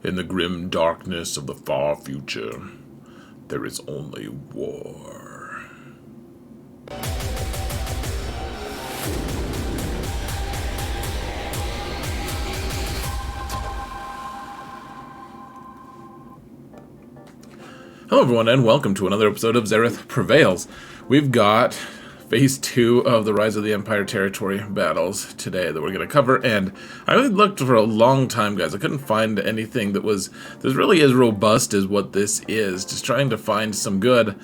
In the grim darkness of the far future, there is only war. Hello everyone, and welcome to another episode of Zereth Prevails. We've got Phase 2 of the Rise of the Empire territory battles today that we're going to cover, and I really looked for a long time, guys. I couldn't find anything that was really as robust as what this is. Just trying to find some good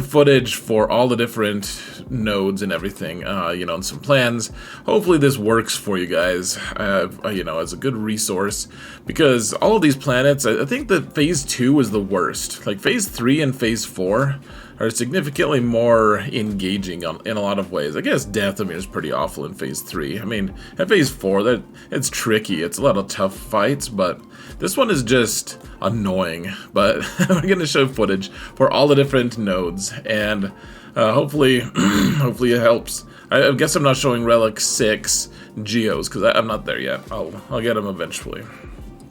footage for all the different nodes and everything, and some plans. Hopefully this works for you guys, as a good resource, because all of these planets, I think that Phase 2 is the worst. Like, Phase 3 and Phase 4 are significantly more engaging in a lot of ways. I guess Dathomir is pretty awful in Phase 3. I mean, at Phase 4, it's tricky. It's a lot of tough fights, but this one is just annoying. But we're going to show footage for all the different nodes, and hopefully it helps. I guess I'm not showing Relic 6 Geos, because I'm not there yet. I'll get them eventually.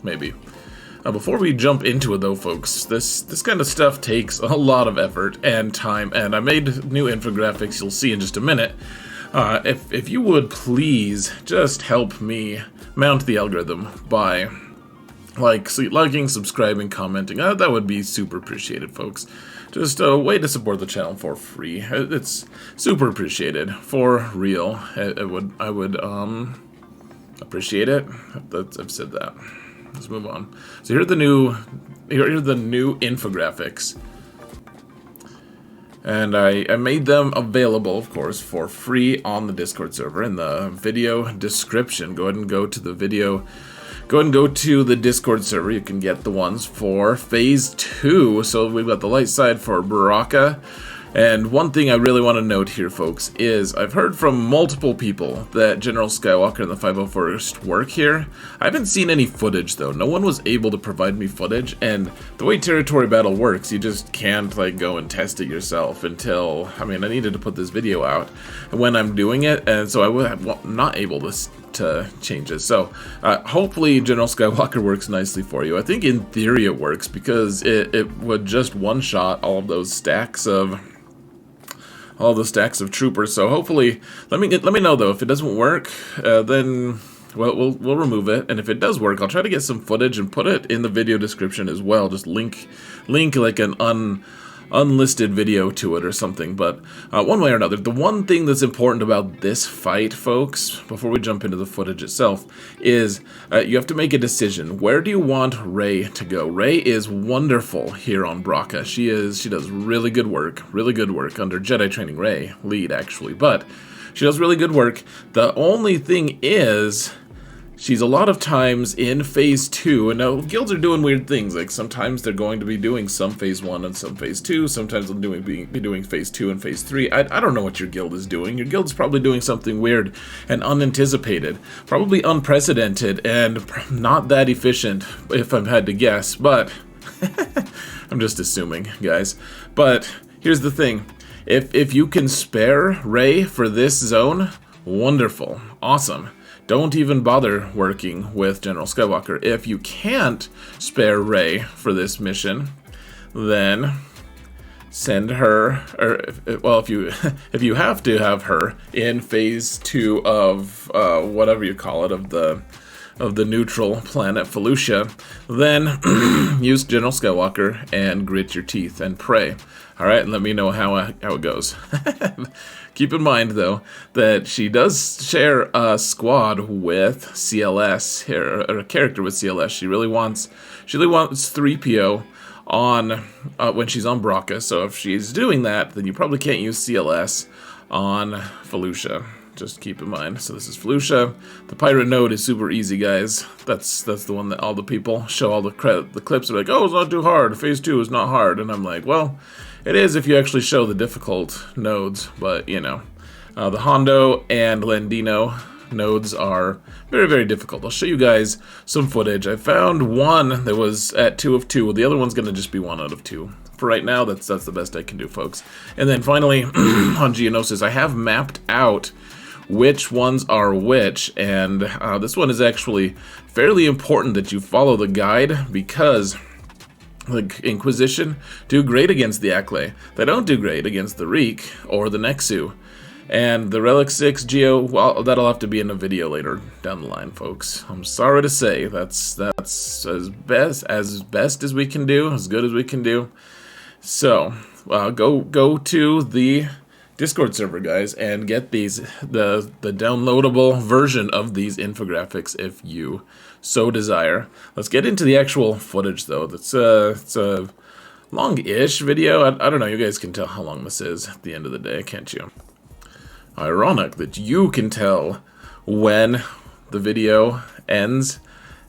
Maybe. Before we jump into it though, folks, this kind of stuff takes a lot of effort and time, and I made new infographics you'll see in just a minute. If you would please just help me mount the algorithm by liking, subscribing, commenting, that would be super appreciated, folks. Just a way to support the channel for free. It's super appreciated, for real. I would appreciate it. I've said that. Let's move on. So here are the new infographics, and I made them available, of course, for free on the Discord server in the video description. Go ahead and go to the video. Go ahead and go to the Discord server. You can get the ones for Phase 2. So we've got the light side for Bracca. And one thing I really want to note here, folks, is I've heard from multiple people that General Skywalker and the 501st work here. I haven't seen any footage, though. No one was able to provide me footage, and the way territory battle works, you just can't, go and test it yourself until, I needed to put this video out when I'm doing it, and so I was not able to change it. So hopefully General Skywalker works nicely for you. I think in theory it works, because it would just one-shot all of those stacks of troopers. So hopefully, let me know though. If it doesn't work, then we'll remove it. And if it does work, I'll try to get some footage and put it in the video description as well. Just link like an unlisted video to it or something. But one way or another, the one thing that's important about this fight, folks, before we jump into the footage itself, is you have to make a decision. Where do you want Rey to go? Rey is wonderful here on Bracca. She does really good work under Jedi Training Rey lead, actually, but she does really good work. The only thing is, she's a lot of times in Phase 2, and now guilds are doing weird things. Like, sometimes they're going to be doing some Phase 1 and some Phase 2. Sometimes they'll be doing Phase 2 and Phase 3. I don't know what your guild is doing. Your guild's probably doing something weird and unanticipated. Probably unprecedented and not that efficient, if I've had to guess. But I'm just assuming, guys. But here's the thing. If you can spare Rey for this zone, wonderful. Awesome. Don't even bother working with General Skywalker. If you can't spare Rey for this mission, then send her, if you have to have her in Phase 2 of whatever you call it, of the neutral planet Felucia, then use General Skywalker and grit your teeth and pray. All right, and let me know how it goes. Keep in mind, though, that she does share a squad with CLS, or a character with CLS. She really wants 3PO on when she's on Bracca. So if she's doing that, then you probably can't use CLS on Felucia. Just keep in mind. So this is Felucia. The pirate node is super easy, guys. That's the one that all the people show all the clips are like, oh, it's not too hard. Phase 2 is not hard, and I'm like, well, it is if you actually show the difficult nodes, but the Hondo and Landino nodes are very, very difficult. I'll show you guys some footage. I found one that was at 2 of 2. The other one's going to just be 1 out of 2. For right now, that's the best I can do, folks. And then finally, on Geonosis, I have mapped out which ones are which, and this one is actually fairly important that you follow the guide, because the Inquisition do great against the Acklay. They don't do great against the Reek or the Nexu. And the Relic 6 Geo, well, that'll have to be in a video later down the line, folks. I'm sorry to say, that's as best as we can do, as good as we can do. So, go to the Discord server, guys, and get the downloadable version of these infographics if you so desire. Let's get into the actual footage, though. It's a long-ish video. I don't know. You guys can tell how long this is at the end of the day, can't you? Ironic that you can tell when the video ends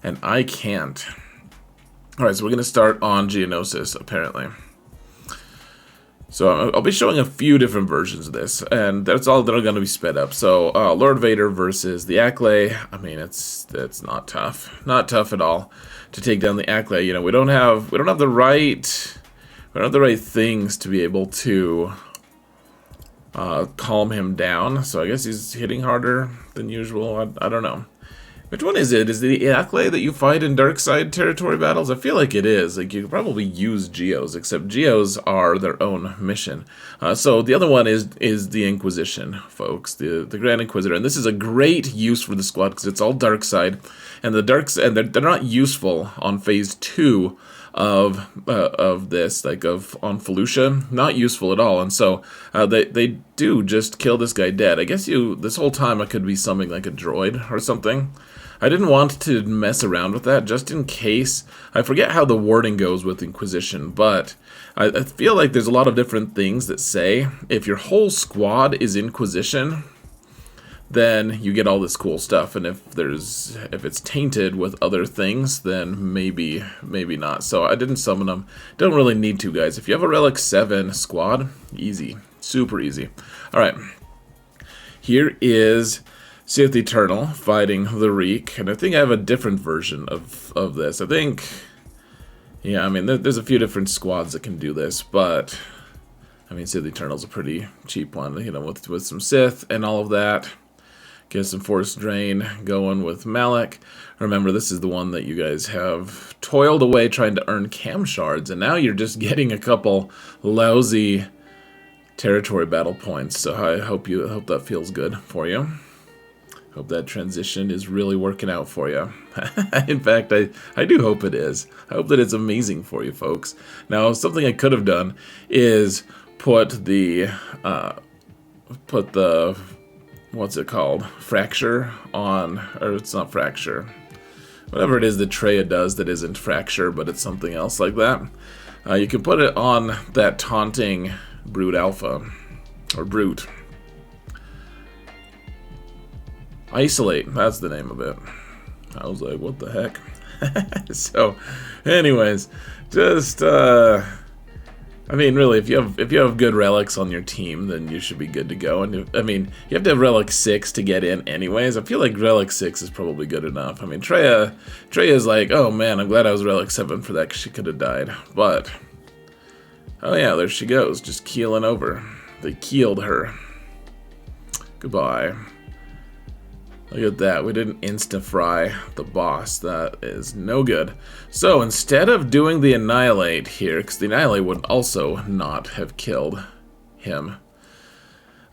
and I can't. Alright, so we're going to start on Geonosis, apparently. So I'll be showing a few different versions of this, and that's all that are going to be sped up. So Lord Vader versus the Acklay. I mean, it's not tough, not tough at all to take down the Acklay. You know, we don't have the right things to be able to calm him down. So I guess he's hitting harder than usual. I don't know. Which one is it? Is it the Acklay that you fight in dark side territory battles? I feel like it is. Like, you could probably use Geos, except Geos are their own mission. So the other one is the Inquisition, folks, the Grand Inquisitor, and this is a great use for the squad because it's all dark side, and they're not useful on phase 2 of this, like on Felucia, not useful at all, and so they do just kill this guy dead. I guess this whole time I could be something like a droid or something. I didn't want to mess around with that just in case. I forget how the wording goes with Inquisition, but I feel like there's a lot of different things that say if your whole squad is Inquisition, then you get all this cool stuff, and if it's tainted with other things, then maybe not. So I didn't summon them. Don't really need to, guys. If you have a Relic 7 squad, easy, super easy. All right, here is Sith Eternal fighting the Reek, and I think I have a different version of this. I think, yeah, I mean, there's a few different squads that can do this, but I mean, Sith Eternal's a pretty cheap one, you know, with some Sith and all of that. Get some Force Drain going with Malak. Remember, this is the one that you guys have toiled away trying to earn cam shards, and now you're just getting a couple lousy territory battle points. So I hope that feels good for you. Hope that transition is really working out for you. In fact, I do hope it is. I hope that it's amazing for you, folks. Now, something I could have done is put the what's it called? Fracture on, or it's not Fracture. Whatever it is that Traya does that isn't Fracture, but it's something else like that. You can put it on that taunting Brute Alpha, or Brute. Isolate, that's the name of it. I was like, what the heck? So, anyways, just, I mean, really, if you have good relics on your team, then you should be good to go. And I mean, you have to have Relic 6 to get in anyways. I feel like Relic 6 is probably good enough. I mean, Traya is like, oh man, I'm glad I was Relic 7 for that because she could have died. But, oh yeah, there she goes, just keeling over. They keeled her. Goodbye. Look at that, we didn't insta-fry the boss. That is no good. So instead of doing the Annihilate here, because the Annihilate would also not have killed him,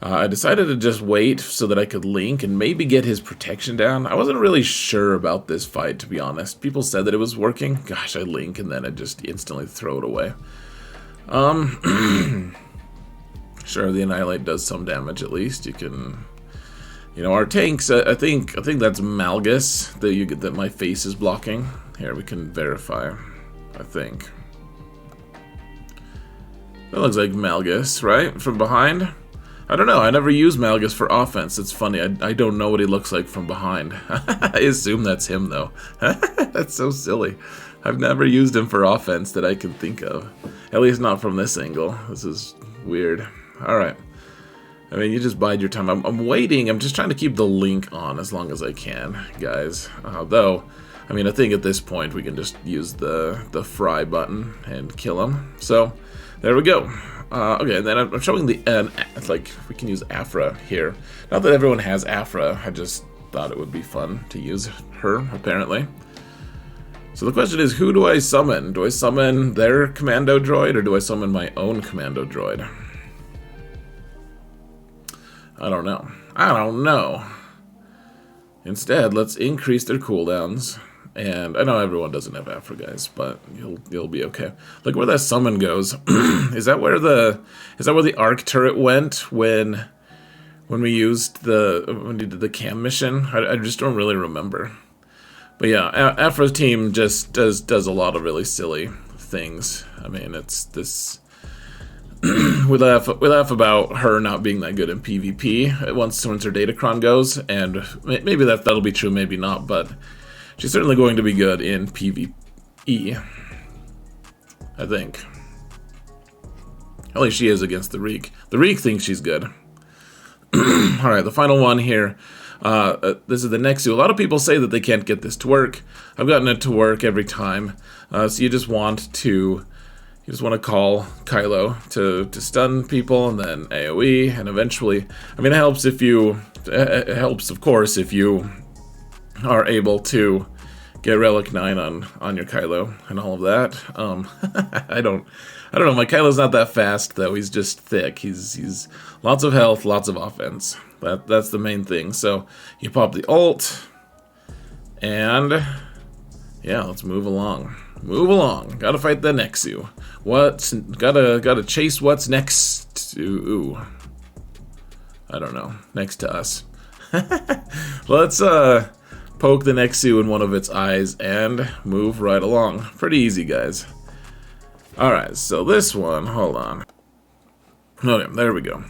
I decided to just wait so that I could link and maybe get his protection down. I wasn't really sure about this fight, to be honest. People said that it was working. Gosh, I link and then I just instantly throw it away. Sure, the Annihilate does some damage at least. You can... You know, our tanks, I think that's Malgus that my face is blocking. Here, we can verify, I think. That looks like Malgus, right? From behind? I don't know, I never use Malgus for offense. It's funny, I don't know what he looks like from behind. I assume that's him, though. That's so silly. I've never used him for offense that I can think of. At least not from this angle. This is weird. Alright. I mean, you just bide your time. I'm waiting. I'm just trying to keep the link on as long as I can, guys. Though, I mean, I think at this point we can just use the fry button and kill him. So, there we go. Okay, and then I'm showing the, like, we can use Aphra here. Not that everyone has Aphra, I just thought it would be fun to use her, apparently. So the question is, who do I summon? Do I summon their commando droid, or do I summon my own commando droid? I don't know. I don't know. Instead, let's increase their cooldowns. And I know everyone doesn't have Aphra, guys, but you'll be okay. Look where that summon goes. Is that where the arc turret went when we used when we did the cam mission? I just don't really remember. But yeah, Aphra's team just does a lot of really silly things. I mean, it's this. we laugh about her not being that good in PvP once her datacron goes, and maybe that'll be true, maybe not, but she's certainly going to be good in PvE, I think. At least she is against the Reek. The Reek thinks she's good. Alright, the final one here. This is the Nexu. A lot of people say that they can't get this to work. I've gotten it to work every time. So you just want to call Kylo to stun people, and then AoE, and eventually, I mean, it helps of course, if you are able to get Relic 9 on your Kylo and all of that. I don't know, my Kylo's not that fast though, he's just thick. He's lots of health, lots of offense. That's the main thing. So you pop the ult, and yeah, let's move along. Move along. Gotta fight the Nexu. Gotta chase what's next to... Ooh. I don't know. Next to us. Let's poke the Nexu in one of its eyes and move right along. Pretty easy, guys. Alright, so this one... Hold on. Okay, there we go.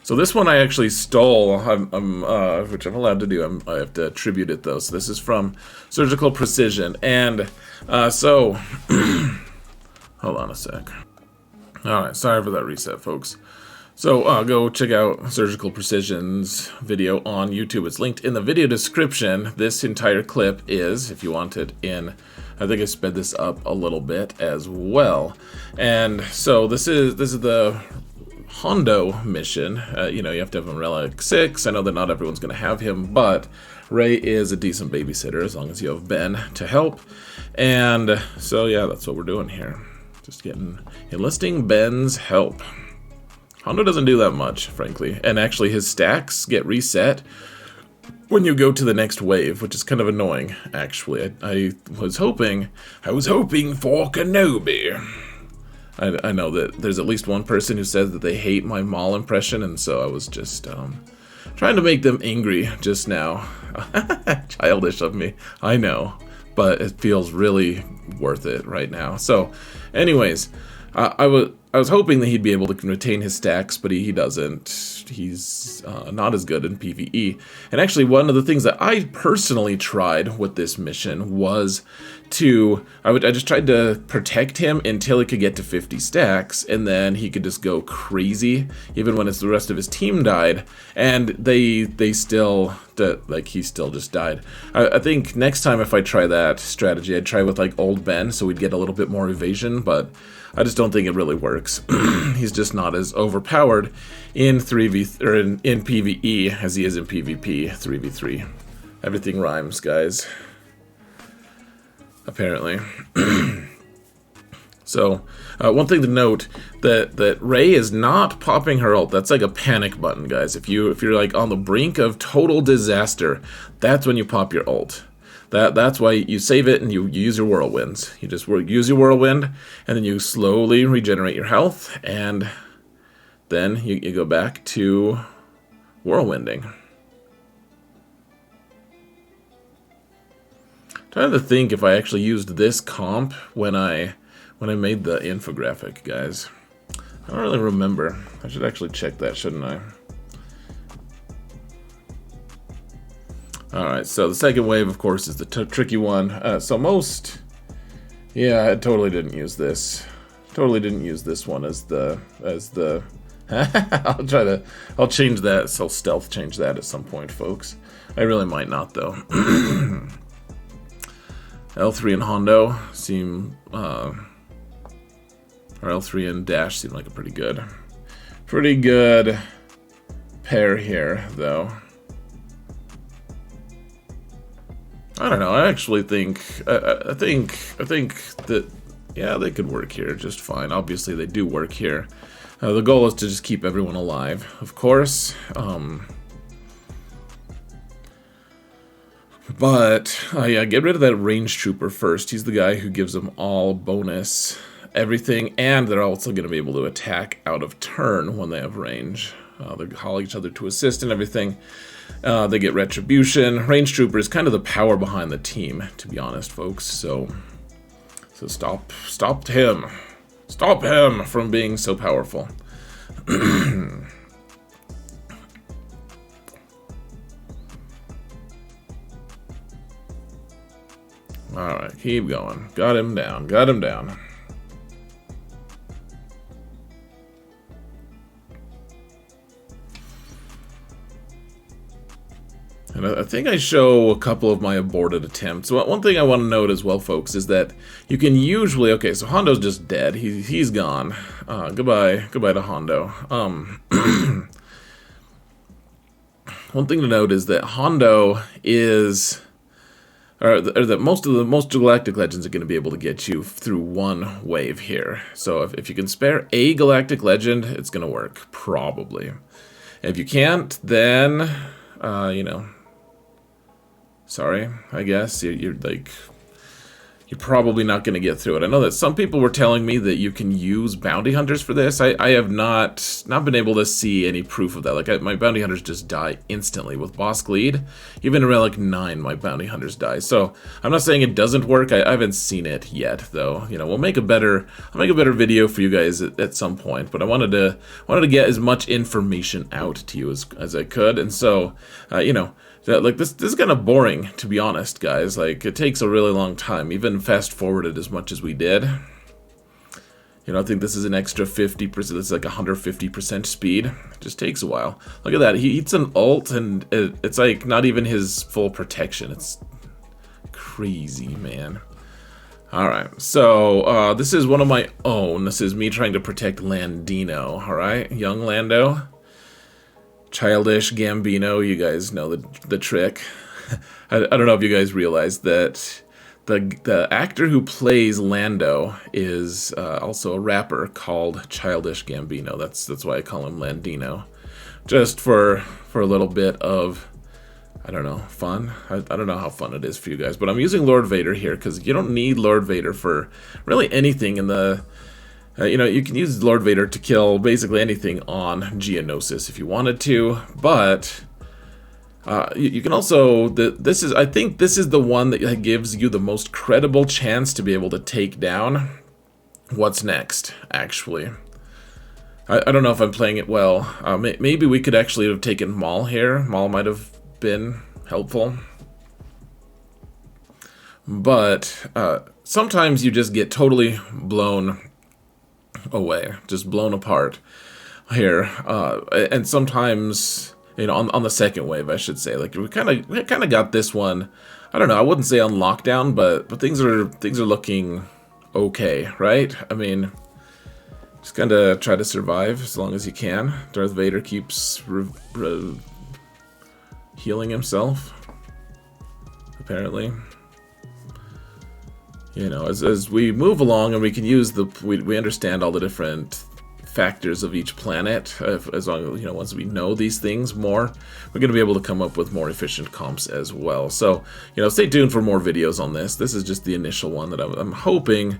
So this one I actually stole, which I'm allowed to do. I have to attribute it though. So this is from Surgical Precision, and so hold on a sec. All right, sorry for that reset, folks. So go check out Surgical Precision's video on YouTube. It's linked in the video description. This entire clip is, if you want it in, I think I sped this up a little bit as well. And so this is the Hondo mission. You know, you have to have him Relic 6. I know that not everyone's going to have him, but Rey is a decent babysitter as long as you have Ben to help. And so yeah, that's what we're doing here. Just enlisting Ben's help. Hondo doesn't do that much, frankly, and actually his stacks get reset when you go to the next wave, which is kind of annoying, actually. I was hoping for Kenobi. I know that there's at least one person who says that they hate my Maul impression, and so I was just trying to make them angry just now. Childish of me, I know, but it feels really worth it right now. So, anyways, I was hoping that he'd be able to retain his stacks, but he doesn't. He's not as good in PvE. And actually, one of the things that I personally tried with this mission was I just tried to protect him until he could get to 50 stacks, and then he could just go crazy, even when the rest of his team died, and they still, like, he still just died. I think next time if I try that strategy, I'd try with, like, old Ben, so we'd get a little bit more evasion, but I just don't think it really works. He's just not as overpowered in in PvE as he is in PvP 3v3. Everything rhymes, guys. Apparently. So, one thing to note, that Rey is not popping her ult. That's like a panic button, guys. If you're like on the brink of total disaster, that's when you pop your ult. That's why you save it and you use your whirlwinds. You just use your whirlwind, and then you slowly regenerate your health, and then you go back to whirlwinding. Trying to think if I actually used this comp when I made the infographic, guys. I don't really remember. I should actually check that, shouldn't I? Alright, so the second wave, of course, is the tricky one. Yeah, I totally didn't use this. Totally didn't use this one as the I'll change that, so stealth change that at some point, folks. I really might not, though. L3 and Hondo seem, or L3 and Dash seem like a pretty good pair here, though. I don't know. I actually think, I think that, yeah, they could work here just fine. Obviously, they do work here. The goal is to just keep everyone alive, of course. But, yeah, get rid of that range trooper first. He's the guy who gives them all bonus everything, and they're also going to be able to attack out of turn when they have range. They call each other to assist and everything. They get retribution. Range trooper is kind of the power behind the team, to be honest, folks. So stop him. Stop him from being so powerful. Alright, keep going. Got him down. Got him down. And I think I show a couple of my aborted attempts. One thing I want to note as well, folks, is that you can usually... Okay, so Hondo's just dead. He's gone. Goodbye to Hondo. One thing to note is that Hondo is... Or that most Galactic Legends are going to be able to get you through one wave here. So if you can spare a Galactic Legend, it's going to work, probably. And if you can't, then, you know... Sorry, I guess. You're probably not going to get through it. I know that some people were telling me that you can use bounty hunters for this. I have not been able to see any proof of that. Like, my bounty hunters just die instantly with boss lead. Even around like 9, my bounty hunters die. So I'm not saying it doesn't work. I haven't seen it yet, though. You know, I'll make a better video for you guys at some point. But I wanted to get as much information out to you as I could, and so you know. Like, this is kind of boring, to be honest, guys. Like, it takes a really long time, even fast-forwarded as much as we did. You know, I think this is an extra 50%, this is like 150% speed. It just takes a while. Look at that, he eats an ult, and it's like not even his full protection. It's crazy, man. Alright, so, this is one of my own. This is me trying to protect Landino, alright? Young Lando. Childish Gambino, you guys know the trick. I don't know if you guys realize that the actor who plays Lando is also a rapper called Childish Gambino. That's why I call him Landino. Just for a little bit of, I don't know, fun. I don't know how fun it is for you guys, but I'm using Lord Vader here because you don't need Lord Vader for really anything in the... you know, you can use Lord Vader to kill basically anything on Geonosis if you wanted to, but you can also... I think this is the one that gives you the most credible chance to be able to take down what's next, actually. I don't know if I'm playing it well. Maybe we could actually have taken Maul here. Maul might have been helpful. But sometimes you just get totally blown away, just blown apart here, and sometimes, you know, on the second wave, I should say, like we kind of got this one. I don't know, I wouldn't say on lockdown, but things are looking okay, right? I mean, just kind of try to survive as long as you can. Darth Vader keeps healing himself, apparently. You know, as we move along and we can use we understand all the different factors of each planet, as long as, you know, once we know these things more, we're going to be able to come up with more efficient comps as well. So, you know, stay tuned for more videos on this. This is just the initial one that I'm hoping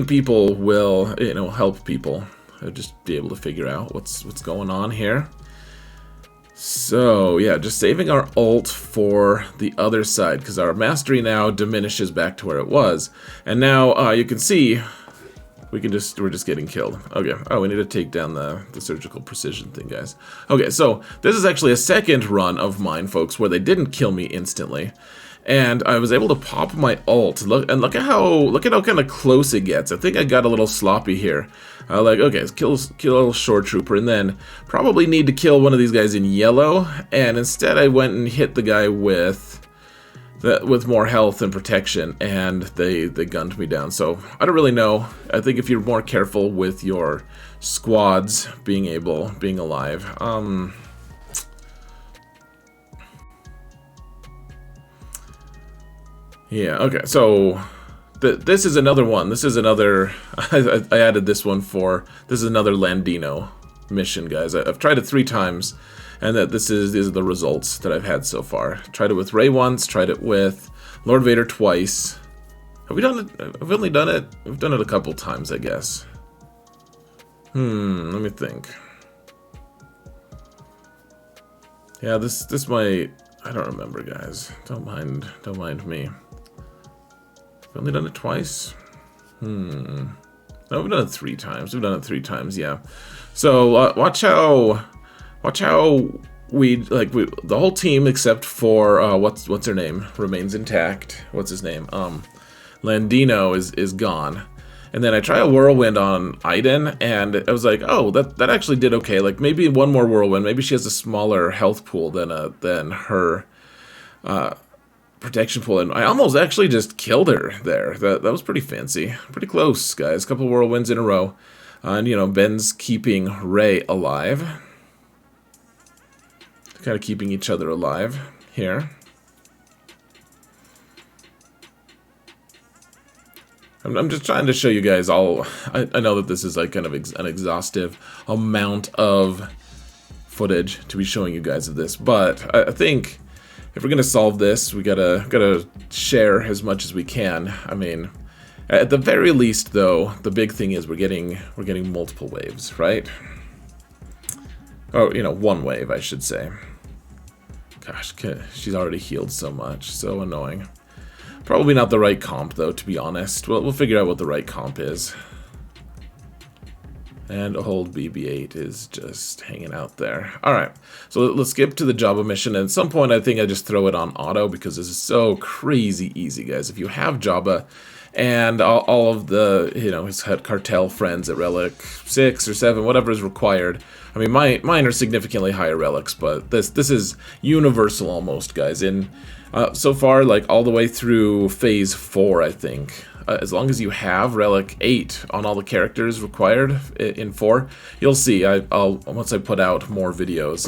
people will, you know, help people just be able to figure out what's going on here. So, yeah, just saving our ult for the other side, because our mastery now diminishes back to where it was. And now, you can see, we're just getting killed. Okay, oh, we need to take down the surgical precision thing, guys. Okay, so, this is actually a second run of mine, folks, where they didn't kill me instantly. And I was able to pop my ult. Look at how kind of close it gets. I think I got a little sloppy here. Like, okay, kill short trooper, and then probably need to kill one of these guys in yellow. And instead, I went and hit the guy with with more health and protection, and they gunned me down. So I don't really know. I think if you're more careful with your squads being alive. Yeah. Okay. So this is another one. This is another. I added this one for. This is another Landino mission, guys. I've tried it 3 times. And that these are the results that I've had so far. Tried it with Rey once, tried it with Lord Vader twice. Have we done it? I've only done it. We've done it a couple times, I guess. Let me think. Yeah, this might. I don't remember, guys. Don't mind me. We've only done it twice. No, we've done it 3 times. We've done it 3 times, yeah. So watch how the whole team except for what's her name remains intact. What's his name? Landino is gone. And then I try a whirlwind on Iden, and I was like, oh, that actually did okay. Like maybe one more whirlwind. Maybe she has a smaller health pool than her protection pool, and I almost actually just killed her there. That was pretty fancy, pretty close, guys. A couple whirlwinds in a row, and you know Ben's keeping Rey alive. Kind of keeping each other alive here. I'm just trying to show you guys all. I know that this is like kind of an exhaustive amount of footage to be showing you guys of this, but I think if we're gonna solve this, we gotta share as much as we can. I mean, at the very least, though, the big thing is we're getting multiple waves, right? Oh, you know, 1 wave, I should say. Gosh, she's already healed so much. So annoying. Probably not the right comp, though, to be honest. We'll figure out what the right comp is. And old BB-8 is just hanging out there. Alright, so let's skip to the Jabba mission. And at some point, I think I just throw it on auto because this is so crazy easy, guys. If you have Jabba and all of the, you know, his cartel friends at Relic 6 or 7, whatever is required. I mean, mine are significantly higher relics, but this is universal almost, guys. In so far, like all the way through Phase 4, I think. As long as you have Relic 8 on all the characters required in 4, you'll see. I'll once I put out more videos,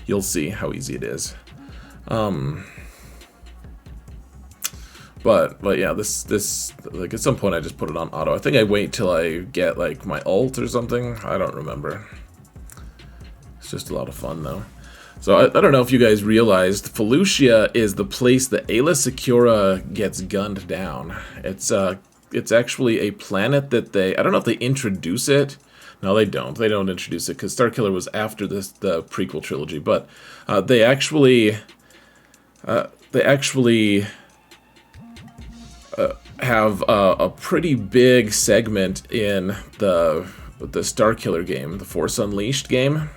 you'll see how easy it is. But yeah, this like at some point I just put it on auto. I think I wait till I get like my ult or something. I don't remember. It's just a lot of fun though. So I don't know if you guys realized, Felucia is the place that Aayla Secura gets gunned down. It's actually a planet that I don't know if they introduce it. No, they don't. They don't introduce it because Starkiller was after the prequel trilogy. But they actually have a pretty big segment in the Starkiller game, the Force Unleashed game,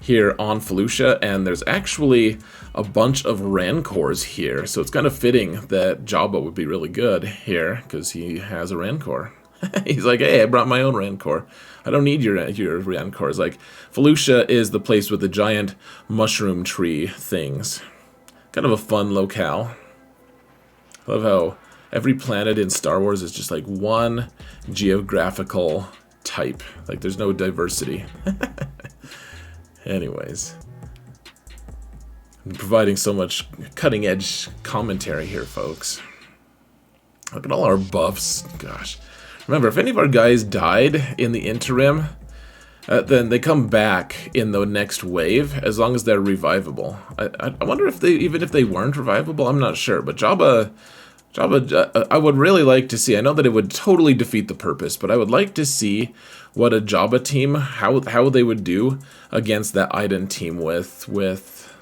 here on Felucia, and there's actually a bunch of Rancors here, so it's kind of fitting that Jabba would be really good here, because he has a Rancor. He's like, hey, I brought my own Rancor. I don't need your Rancors. Like, Felucia is the place with the giant mushroom tree things. Kind of a fun locale. I love how every planet in Star Wars is just like one geographical type. Like, there's no diversity. Anyways, I'm providing so much cutting-edge commentary here, folks. Look at all our buffs. Gosh. Remember, if any of our guys died in the interim, then they come back in the next wave, as long as they're revivable. I wonder if even if they weren't revivable, I'm not sure. But Jabba, I would really like to see, I know that it would totally defeat the purpose, but I would like to see what a Jabba team, how they would do against that Iden team with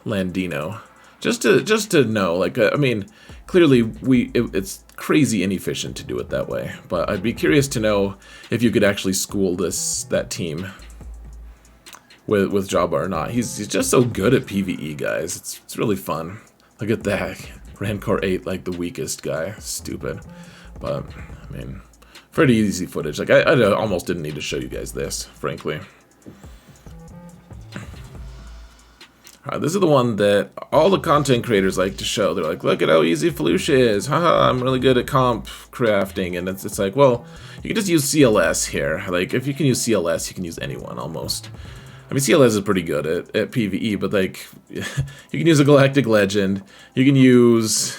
Landino. Just to know, like, I mean, clearly it's crazy inefficient to do it that way, but I'd be curious to know if you could actually school that team with Jabba or not. He's just so good at PvE, guys. It's really fun. Look at that. Rancor 8, like the weakest guy. Stupid. But, I mean, pretty easy footage. Like, I almost didn't need to show you guys this, frankly. This is the one that all the content creators like to show. They're like, look at how easy Felucia is. Haha, I'm really good at comp crafting. And it's like, well, you can just use CLS here. Like, if you can use CLS, you can use anyone almost. I mean, CLS is pretty good at PvE, but like, you can use a Galactic Legend. You can use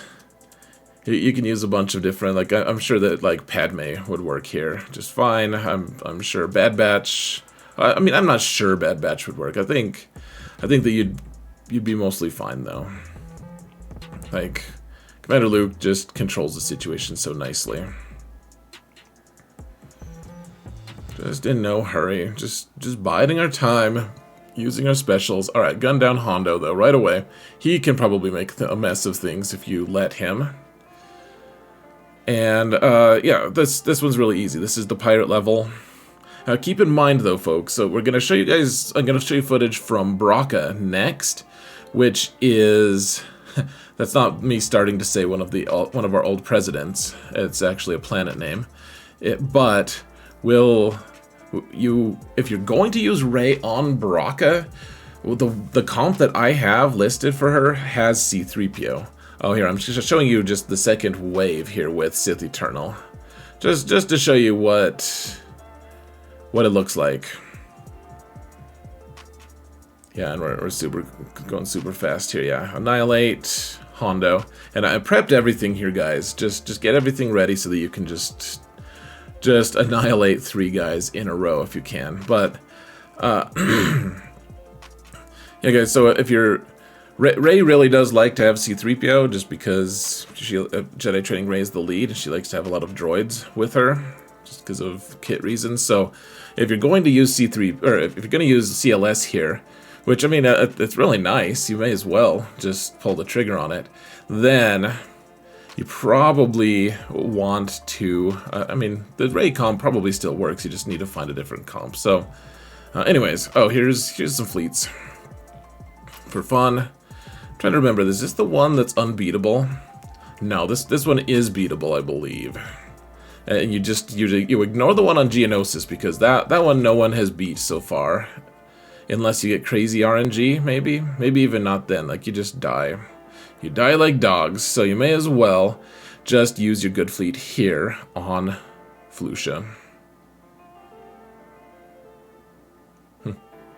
a bunch of different, like, I'm sure that like Padme would work here just fine. I'm sure Bad Batch. I mean, I'm not sure Bad Batch would work. I think that you'd be mostly fine though. Like, Commander Luke just controls the situation so nicely. Just in no hurry, just biding our time, using our specials. All right, gun down Hondo though right away. He can probably make a mess of things if you let him. And yeah, this one's really easy. This is the pirate level. Keep in mind though, folks. So we're gonna show you guys. I'm gonna show you footage from Bracca next, which is that's not me starting to say one of our old presidents. It's actually a planet name. But if you're going to use Rey on Bracca, the comp that I have listed for her has C-3PO. Oh, here, I'm just showing you just the second wave here with Sith Eternal. Just to show you what it looks like. Yeah, and we're going super fast here, yeah. Annihilate Hondo. And I prepped everything here, guys. Just get everything ready so that you can just annihilate 3 guys in a row if you can. But yeah, guys, so if you're Rey really does like to have C-3PO just because Jedi Training Rey is the lead. She likes to have a lot of droids with her just because of kit reasons. So if you're going to use C3 or if you're going to use CLS here, which I mean it's really nice, you may as well just pull the trigger on it. Then you probably want to. I mean, the Rey comp probably still works. You just need to find a different comp. So, anyways, oh here's some fleets for fun. I'm trying to remember, is this the one that's unbeatable? No, this one is beatable, I believe. And you ignore the one on Geonosis because that one no one has beat so far, unless you get crazy RNG, maybe even not then. Like you just die, you die like dogs. So you may as well just use your good fleet here on Felucia.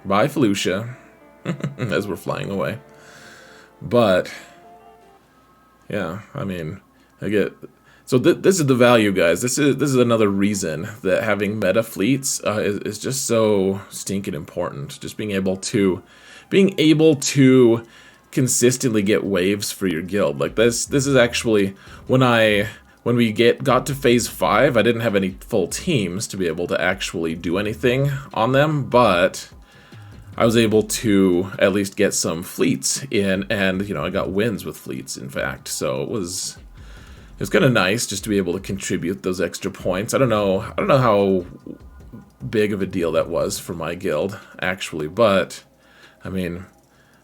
Bye, Felucia, as we're flying away. But yeah, I mean, so this is the value, guys. This is another reason that having meta fleets is just so stinking important. Just being able to consistently get waves for your guild. Like this is actually when we got to phase 5, I didn't have any full teams to be able to actually do anything on them, but I was able to at least get some fleets in, and you know, I got wins with fleets, in fact. So it was kind of nice just to be able to contribute those extra points. I don't know how big of a deal that was for my guild actually, but I mean,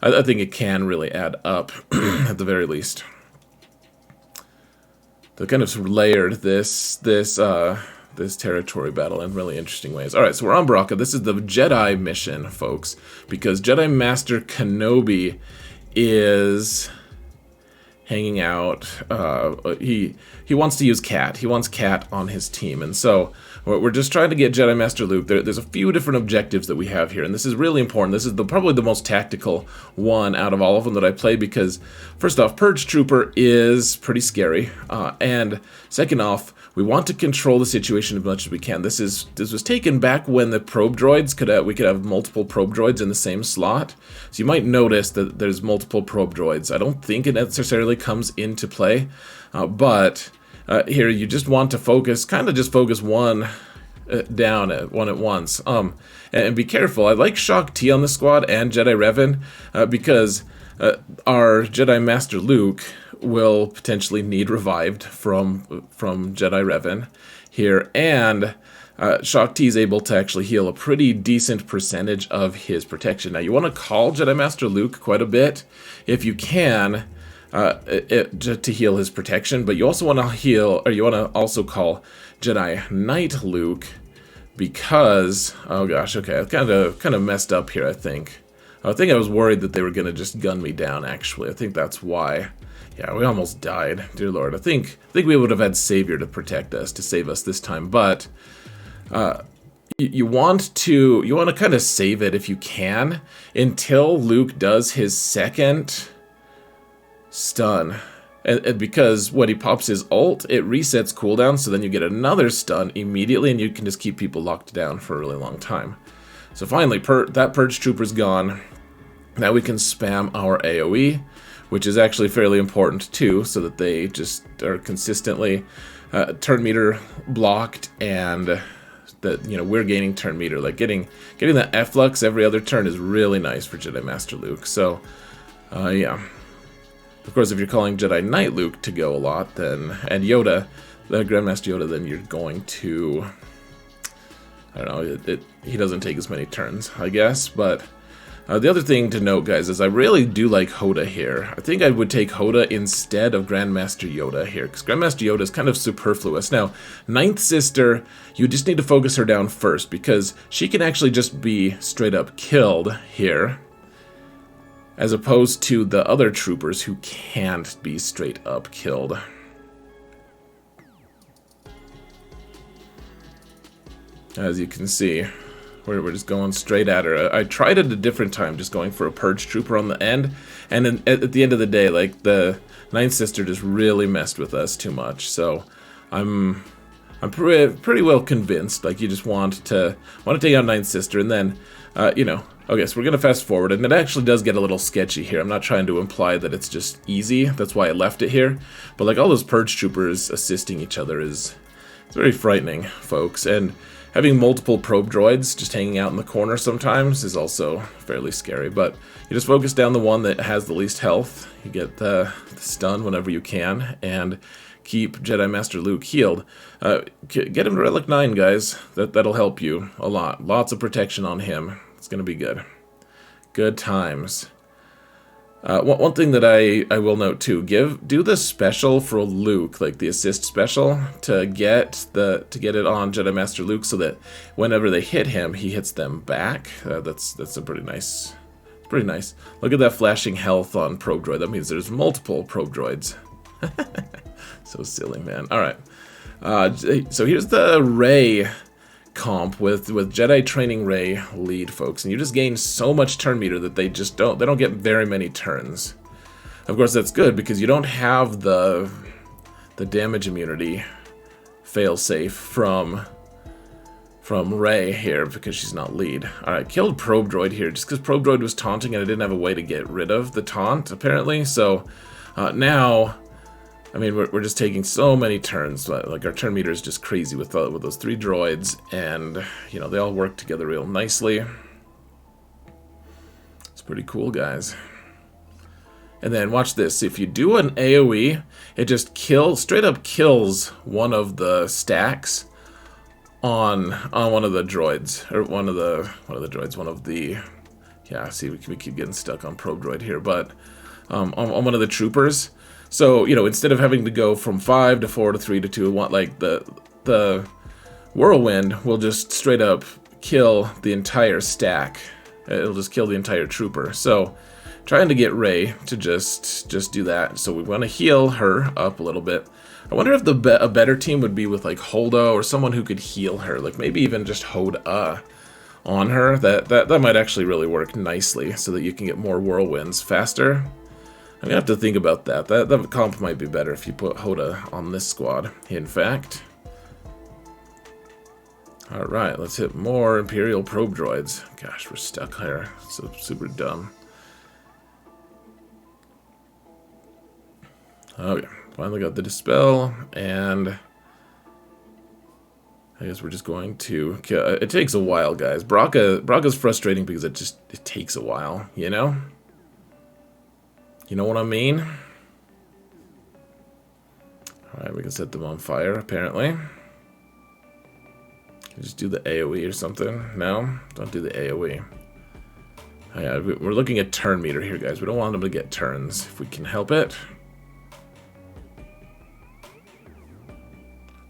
I think it can really add up at the very least. They kind of layered this territory battle in really interesting ways. Alright, so we're on Bracca. This is the Jedi mission, folks, because Jedi Master Kenobi is hanging out. He wants to use Cat. He wants Cat on his team, and so we're just trying to get Jedi Master Luke. There's a few different objectives that we have here, and this is really important. This is probably the most tactical one out of all of them that I play because, first off, Purge Trooper is pretty scary, and second off, we want to control the situation as much as we can. This was taken back when the probe droids we could have multiple probe droids in the same slot. So you might notice that there's multiple probe droids. I don't think it necessarily comes into play, but here you just want to focus one down at once. And be careful. I like Shock T on the squad and Jedi Revan because our Jedi Master Luke will potentially need revived from Jedi Revan here, and Shock T is able to actually heal a pretty decent percentage of his protection. Now you want to call Jedi Master Luke quite a bit if you can to heal his protection, but you also want to heal, or you want to also call Jedi Knight Luke because, oh gosh, okay, I kind of messed up here, I think. I think I was worried that they were going to just gun me down, actually. I think that's why. Yeah, we almost died. Dear Lord. I think we would have had Savior to protect us, to save us this time. But you want to kind of save it if you can until Luke does his second stun. And because when he pops his ult, it resets cooldown, so then you get another stun immediately, and you can just keep people locked down for a really long time. So finally, that Purge Trooper's gone. Now we can spam our AoE, which is actually fairly important too, so that they just are consistently turn meter blocked, and that we're gaining turn meter. Like getting that efflux every other turn is really nice for Jedi Master Luke. So yeah. Of course, if you're calling Jedi Knight Luke to go a lot, then, and Yoda, the Grandmaster Yoda, then you're going to, I don't know, he doesn't take as many turns, I guess. But the other thing to note, guys, is I really do like Hondo here. I think I would take Hondo instead of Grandmaster Yoda here, because Grandmaster Yoda is kind of superfluous. Now, Ninth Sister, you just need to focus her down first, because she can actually just be straight up killed here, as opposed to the other troopers who can't be straight up killed. As you can see, we're just going straight at her. I tried it a different time, just going for a Purge Trooper on the end, and then at the end of the day, like, the Ninth Sister just really messed with us too much. So I'm pretty well convinced. Like, you just want to take out Ninth Sister, and then okay, so we're gonna fast forward, and it actually does get a little sketchy here. I'm not trying to imply that it's just easy. That's why I left it here. But like all those Purge Troopers assisting each other it's very frightening, folks. And having multiple probe droids just hanging out in the corner sometimes is also fairly scary. But you just focus down the one that has the least health. You get the stun whenever you can, and keep Jedi Master Luke healed. Get him to Relic 9, guys. That'll help you a lot. Lots of protection on him. It's going to be good. Good times. One thing that I will note too, do the special for Luke, like the assist special, to get it on Jedi Master Luke, so that whenever they hit him, he hits them back. That's a pretty nice. Pretty nice. Look at that flashing health on probe droid. That means there's multiple probe droids. So silly, man. All right. So here's the Rey comp with Jedi training Rey lead, folks, and you just gain so much turn meter that they don't get very many turns. Of course, that's good because you don't have the damage immunity failsafe from Rey here because she's not lead. All right, killed probe droid here just because probe droid was taunting and I didn't have a way to get rid of the taunt apparently. So now, I mean, we're just taking so many turns. Like, our turn meter is just crazy with those 3 droids, and they all work together real nicely. It's pretty cool, guys. And then watch this. If you do an AoE, it just straight up kills one of the stacks on one of the droids, or one of the yeah. See, we keep getting stuck on probe droid here, but on one of the troopers. So, instead of having to go from 5 to 4 to 3 to 2, like the whirlwind will just straight up kill the entire stack. It'll just kill the entire trooper. So, trying to get Rey to just do that. So we want to heal her up a little bit. I wonder if a better team would be with like Hondo or someone who could heal her, like maybe even just Hondo on her. That might actually really work nicely, so that you can get more whirlwinds faster. I'm gonna have to think about that. That comp might be better if you put Hondo on this squad, in fact. Alright, let's hit more Imperial probe droids. Gosh, we're stuck here. So super dumb. Okay, finally got the Dispel, and I guess we're just going to... It takes a while, guys. Bracca's frustrating because it takes a while, you know? You know what I mean? Alright, we can set them on fire, apparently. Just do the AoE or something. No? Don't do the AoE. Oh, yeah, we're looking at turn meter here, guys. We don't want them to get turns, if we can help it.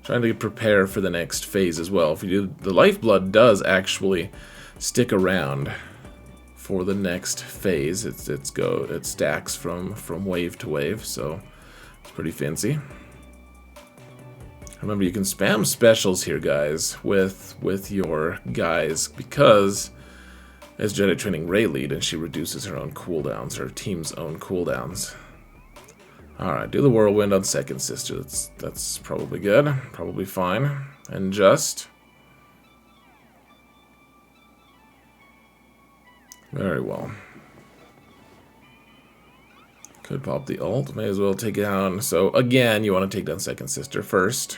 Trying to prepare for the next phase as well. If you do, the lifeblood does actually stick around for the next phase. It stacks from wave to wave, so it's pretty fancy. Remember, you can spam specials here, guys, with your guys, because as Jedi Training Rey lead, and she reduces her own cooldowns, her team's own cooldowns. Alright, do the Whirlwind on second sister. That's probably good. Probably fine. And just. Very well. Could pop the ult. May as well take down. So, again, you want to take down second sister first.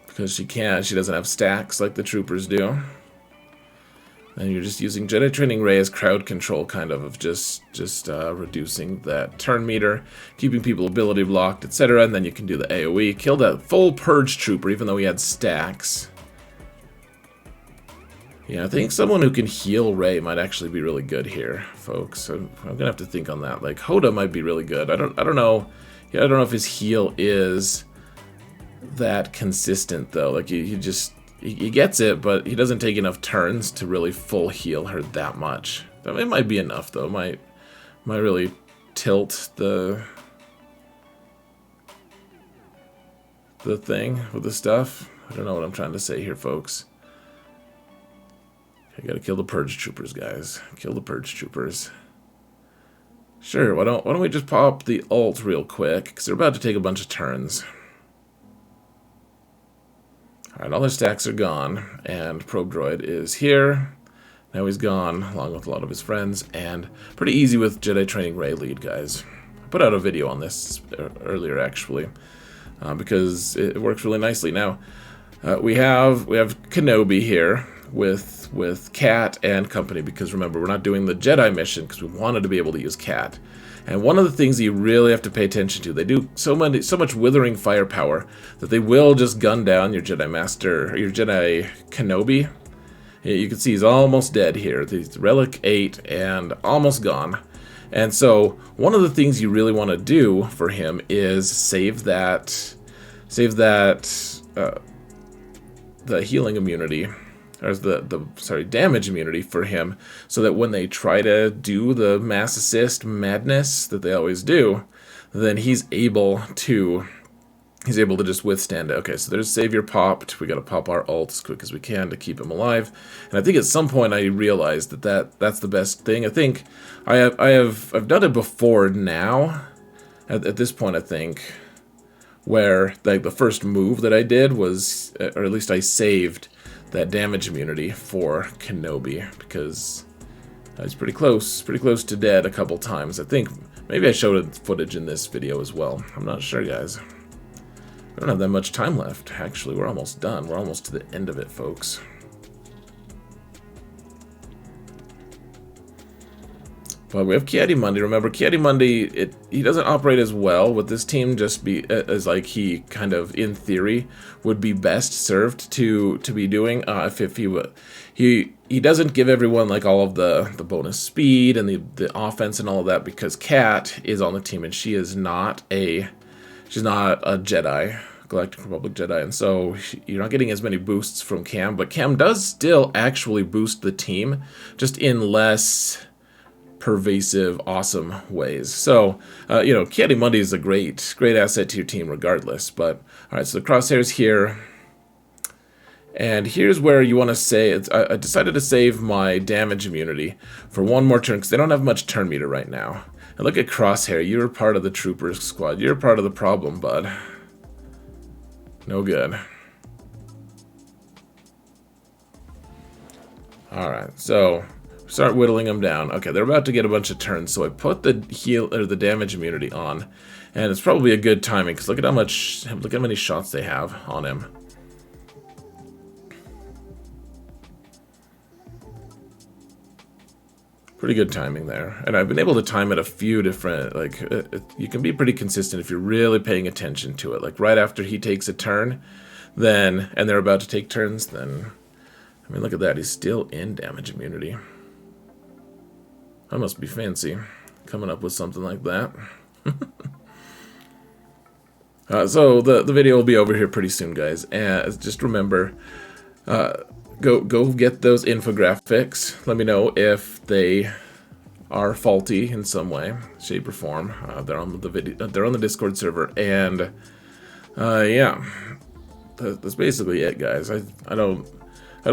Because she can't. She doesn't have stacks like the troopers do. And you're just using Jedi Training Rey as crowd control, kind of just reducing that turn meter, keeping people ability blocked, etc. And then you can do the AoE. Kill that full purge trooper, even though he had stacks. Yeah, I think someone who can heal Rey might actually be really good here, folks. So I'm gonna have to think on that. Like Hondo might be really good. I don't know. Yeah, I don't know if his heal is that consistent though. Like he gets it, but he doesn't take enough turns to really full heal her that much. It might be enough though. Might really tilt the thing with the stuff. I don't know what I'm trying to say here, folks. I gotta kill the purge troopers, guys. Kill the purge troopers. Sure. Why don't we just pop the ult real quick, because they're about to take a bunch of turns. Alright, all their stacks are gone, and Probe Droid is here. Now he's gone, along with a lot of his friends, and pretty easy with Jedi Training Rey lead, guys. I put out a video on this earlier, actually, because it works really nicely. Now, we have Kenobi here with Cat and company, because remember, we're not doing the Jedi mission, because we wanted to be able to use Cat. And one of the things you really have to pay attention to, they do so much withering firepower that they will just gun down your Jedi Master, or your Jedi Kenobi. You can see he's almost dead here. He's Relic 8 and almost gone. And so one of the things you really want to do for him is save the healing immunity, or the damage immunity for him, so that when they try to do the mass assist madness that they always do, then he's able to just withstand it. Okay, so there's Savior popped. We got to pop our ult as quick as we can to keep him alive. And I think at some point I realized that's the best thing. I think I've done it before now. At this point, I think, where like the first move that I did was, or at least I saved that damage immunity for Kenobi, because he's pretty close to dead a couple times. I think maybe I showed footage in this video as well. I'm not sure, guys. We don't have that much time left. Actually, we're almost done. We're almost to the end of it, folks. But we have Ki-Adi-Mundi. Remember, Ki-Adi-Mundi, he doesn't operate as well with this team, just as like he kind of, in theory, would be best served to be doing. If he would, he doesn't give everyone like all of the bonus speed and the offense and all of that, because Cat is on the team and she's not a Jedi, Galactic Republic Jedi, and so you're not getting as many boosts from Cam. But Cam does still actually boost the team, just in less pervasive, awesome ways. So, Ki-Adi-Mundi is a great asset to your team regardless. But, alright, so the crosshair's here. And here's where you want to say, I decided to save my damage immunity for one more turn, because they don't have much turn meter right now. And look at Crosshair, you're part of the Troopers squad. You're part of the problem, bud. No good. Alright, so start whittling them down. Okay, they're about to get a bunch of turns, so I put the the damage immunity on, and it's probably a good timing, because look at how many shots they have on him. Pretty good timing there, and I've been able to time it a few different, like, you can be pretty consistent if you're really paying attention to it. Like right after he takes a turn, and they're about to take turns, then, I mean, look at that, he's still in damage immunity. I must be fancy, coming up with something like that. So the video will be over here pretty soon, guys. And just remember, go get those infographics. Let me know if they are faulty in some way, shape, or form. They're on the video. They're on the Discord server, and yeah, that's basically it, guys. I don't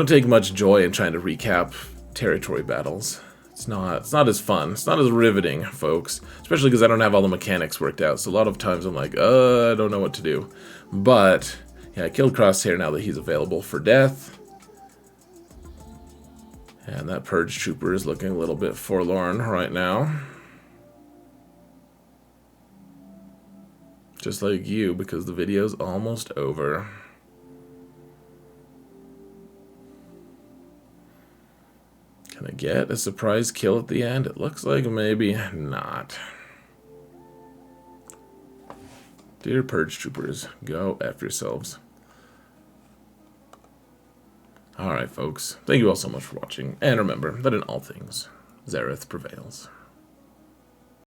take much joy in trying to recap territory battles. It's not as fun. It's not as riveting, folks. Especially because I don't have all the mechanics worked out. So a lot of times I'm like, I don't know what to do. But yeah, I killed Crosshair now that he's available for death. And that Purge Trooper is looking a little bit forlorn right now. Just like you, because the video's almost over. Can I get a surprise kill at the end? It looks like maybe not. Dear Purge Troopers, go F yourselves. Alright, folks. Thank you all so much for watching. And remember that in all things, Zareth prevails.